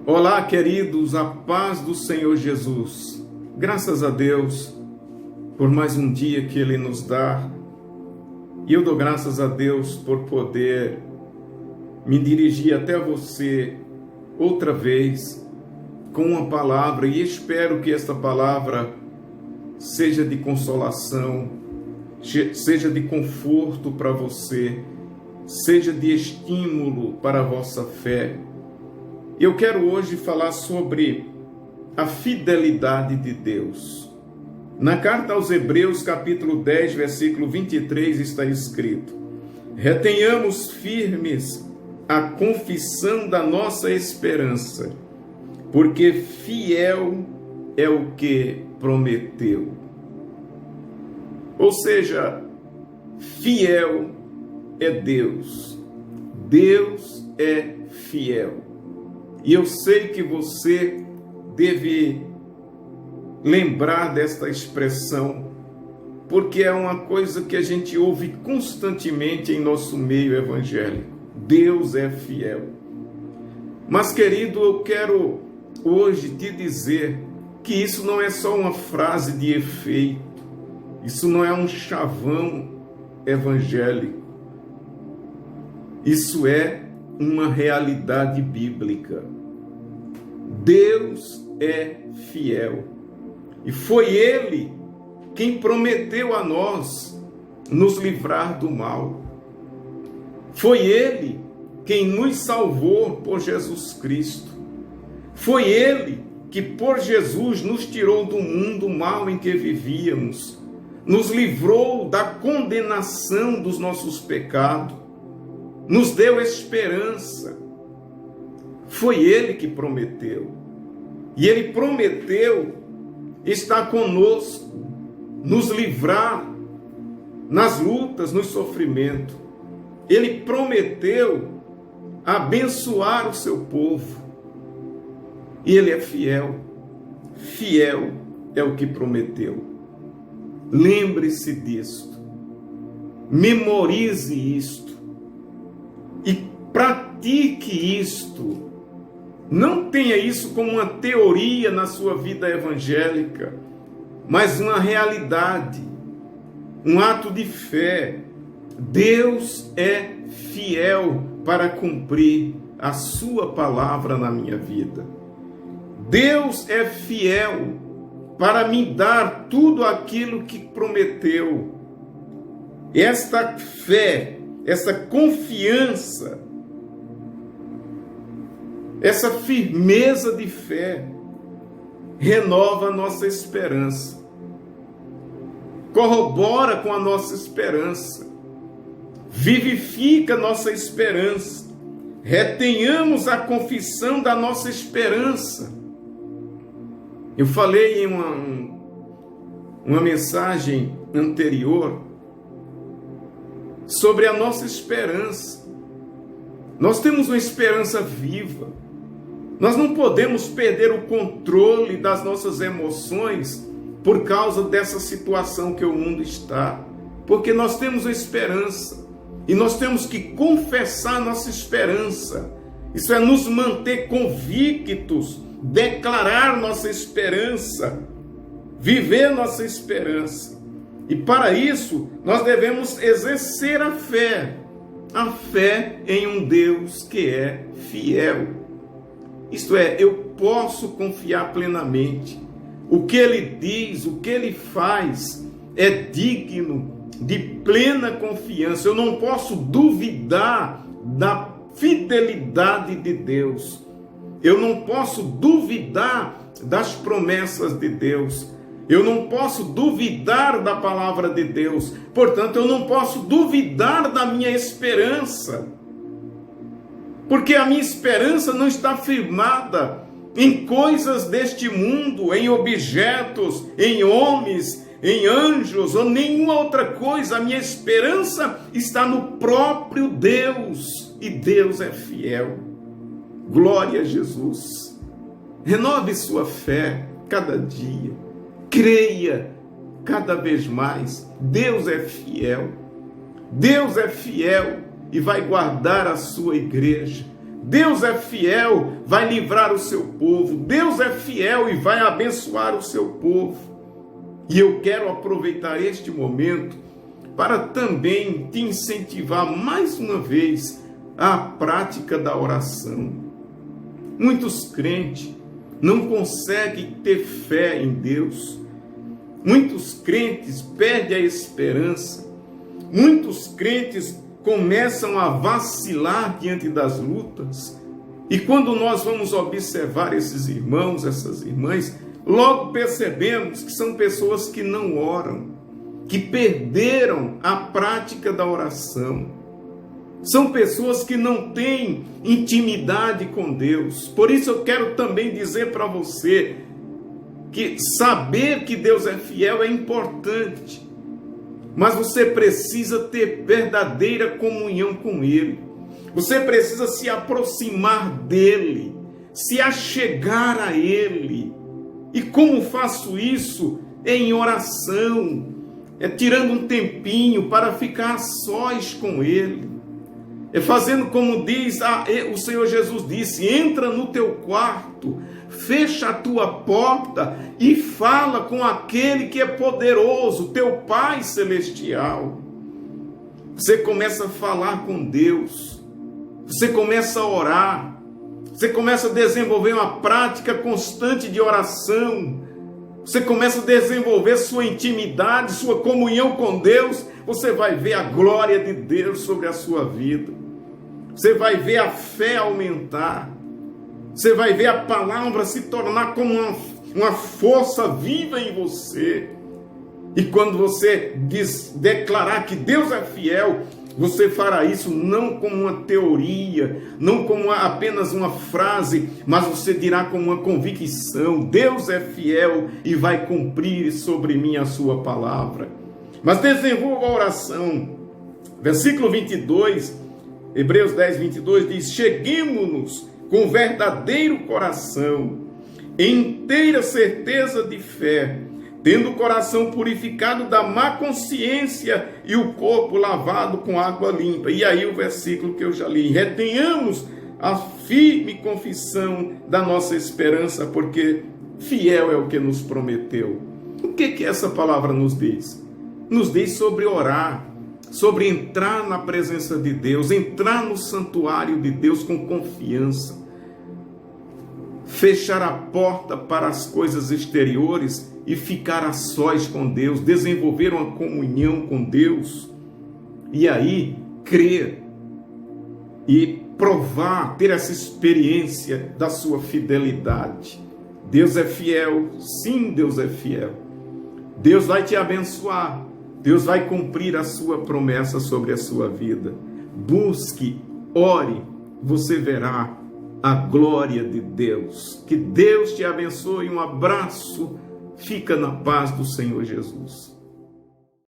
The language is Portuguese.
Olá, queridos, a paz do Senhor Jesus. Graças a Deus por mais um dia que Ele nos dá. E eu dou graças a Deus por poder me dirigir até você outra vez com uma palavra, e espero que esta palavra seja de consolação, seja de conforto para você, seja de estímulo para a vossa fé. Eu quero hoje falar sobre a fidelidade de Deus. Na carta aos Hebreus, capítulo 10, versículo 23, está escrito: retenhamos firmes a confissão da nossa esperança, porque fiel é o que prometeu. Ou seja, fiel é Deus. Deus é fiel. E eu sei que você deve lembrar desta expressão, porque é uma coisa que a gente ouve constantemente em nosso meio evangélico. Deus é fiel. Mas, querido, eu quero hoje te dizer que isso não é só uma frase de efeito, isso não é um chavão evangélico, isso é uma realidade bíblica. Deus é fiel e foi Ele quem prometeu a nós nos livrar do mal. Foi Ele quem nos salvou por Jesus Cristo. Foi Ele que por Jesus nos tirou do mundo mal em que vivíamos, nos livrou da condenação dos nossos pecados, nos deu esperança. Foi Ele que prometeu. E Ele prometeu estar conosco, nos livrar nas lutas, nos sofrimentos. Ele prometeu abençoar o seu povo. E Ele é fiel. Fiel é o que prometeu. Lembre-se disto. Memorize isto. E pratique isto. Não tenha isso como uma teoria na sua vida evangélica, mas uma realidade, um ato de fé. Deus é fiel para cumprir a sua palavra na minha vida. Deus é fiel para me dar tudo aquilo que prometeu. Esta fé, essa confiança, essa firmeza de fé renova a nossa esperança, corrobora com a nossa esperança, vivifica a nossa esperança. Retenhamos a confissão da nossa esperança. Eu falei em uma mensagem anterior sobre a nossa esperança. Nós temos uma esperança viva. Nós não podemos perder o controle das nossas emoções por causa dessa situação que o mundo está, porque nós temos a esperança e nós temos que confessar nossa esperança. Isso é nos manter convictos, declarar nossa esperança, viver nossa esperança. E para isso nós devemos exercer a fé em um Deus que é fiel. Isto é, eu posso confiar plenamente. O que Ele diz, o que Ele faz é digno de plena confiança. Eu não posso duvidar da fidelidade de Deus. Eu não posso duvidar das promessas de Deus. Eu não posso duvidar da palavra de Deus. Portanto, eu não posso duvidar da minha esperança. Porque a minha esperança não está firmada em coisas deste mundo, em objetos, em homens, em anjos ou nenhuma outra coisa. A minha esperança está no próprio Deus. E Deus é fiel. Glória a Jesus. Renove sua fé cada dia. Creia cada vez mais. Deus é fiel. Deus é fiel e vai guardar a sua igreja. Deus é fiel, vai livrar o seu povo. Deus é fiel e vai abençoar o seu povo. E eu quero aproveitar este momento para também te incentivar mais uma vez à prática da oração. Muitos crentes não conseguem ter fé em Deus. Muitos crentes perdem a esperança. Muitos crentes começam a vacilar diante das lutas. E quando nós vamos observar esses irmãos, essas irmãs, logo percebemos que são pessoas que não oram, que perderam a prática da oração. São pessoas que não têm intimidade com Deus. Por isso eu quero também dizer para você que saber que Deus é fiel é importante. Mas você precisa ter verdadeira comunhão com Ele. Você precisa se aproximar dEle, se achegar a Ele. E como faço isso? Em oração, tirando um tempinho para ficar a sós com Ele. Fazendo como diz o Senhor Jesus disse: entra no teu quarto, fecha a tua porta e fala com aquele que é poderoso, teu Pai Celestial. Você começa a falar com Deus, você começa a orar, você começa a desenvolver uma prática constante de oração, você começa a desenvolver sua intimidade, sua comunhão com Deus. Você vai ver a glória de Deus sobre a sua vida, você vai ver a fé aumentar, você vai ver a palavra se tornar como uma força viva em você. E quando você declarar que Deus é fiel, você fará isso não como uma teoria, não como apenas uma frase, mas você dirá com uma convicção: Deus é fiel e vai cumprir sobre mim a sua palavra. Mas desenvolva a oração. Versículo 22, Hebreus 10, 22 diz: cheguemo-nos com verdadeiro coração, em inteira certeza de fé, tendo o coração purificado da má consciência e o corpo lavado com água limpa. E aí o versículo que eu já li: retenhamos a firme confissão da nossa esperança, porque fiel é o que nos prometeu. O que essa palavra nos diz? Nos diz sobre orar, sobre entrar na presença de Deus, entrar no santuário de Deus com confiança, fechar a porta para as coisas exteriores e ficar a sós com Deus, desenvolver uma comunhão com Deus, e aí crer e provar, ter essa experiência da sua fidelidade. Deus é fiel, sim, Deus é fiel. Deus vai te abençoar, Deus vai cumprir a sua promessa sobre a sua vida. Busque, ore, você verá a glória de Deus. Que Deus te abençoe. Um abraço. Fica na paz do Senhor Jesus.